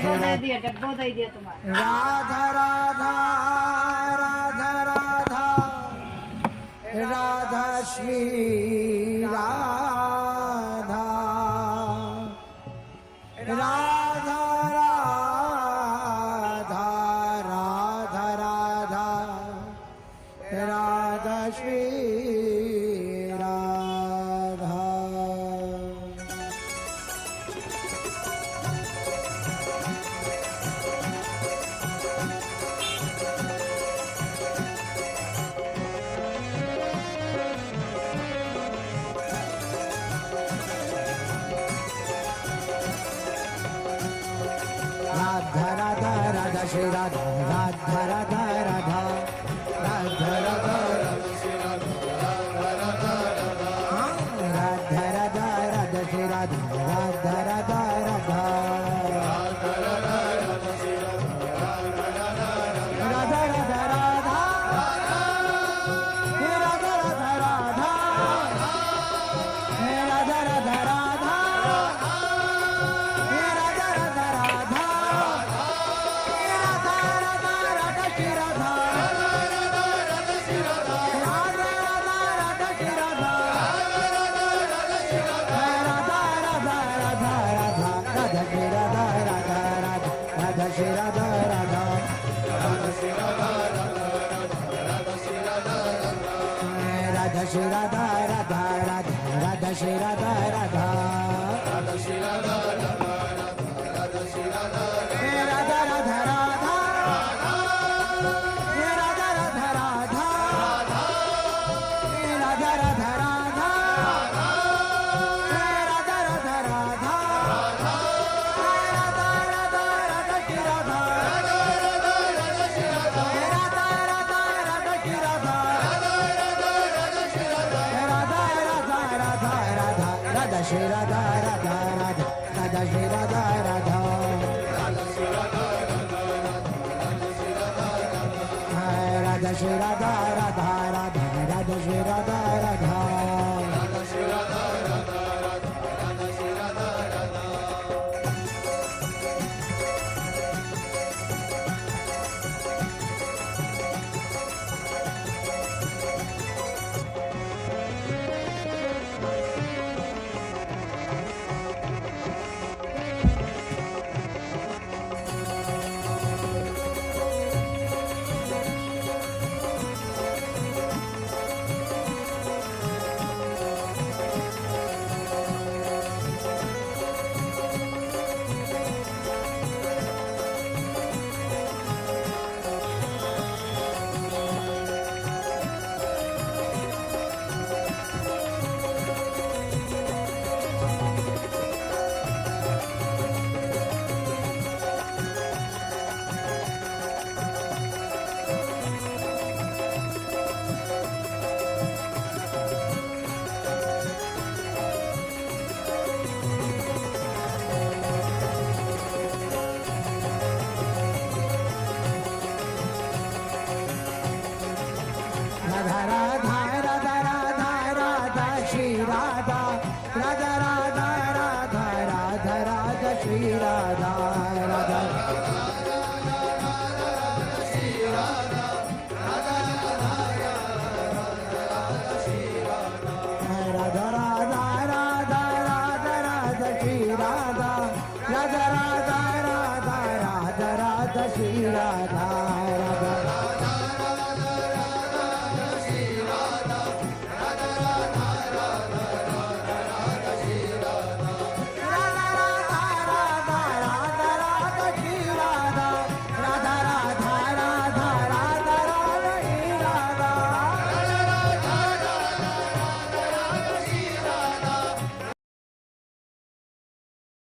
श्री दे दिया, डब्बो दे दिया तुम्हारा। राधा राधा राधा राधा राधा श्री राधा राधा राधा राधा राधा राधा श्री राधा। राधा राधा राधा श्री राधा राधा राधा राधा राधा राधा राधा राधा राधा श्री राधा राधा राधा राधा राधा राधा राधा हे राधा राधा राधा हे राधा राधा राधा हे Radha Radha Radha Shri Radha Radha Radha Shri Radha Radha Shri Radha Radha Radha Radha Shri Radha Radha Radha Shri Radha Radha Radha Shri Radha Radha Radha Radha Radha Radha Radha Radha Radha Radha Radha Radha Radha Shri Radha Radha Radha Radha Shri Radha Radha Radha Shri Radha Radha Shri Radha Radha Radha Radha Shri Radha Radha Radha Shri Radha Radha Radha Shri Radha Radha. Radha Radha Radha Radha Radha Shri Radha Radha Radha Radha Radha Radha Shri Radha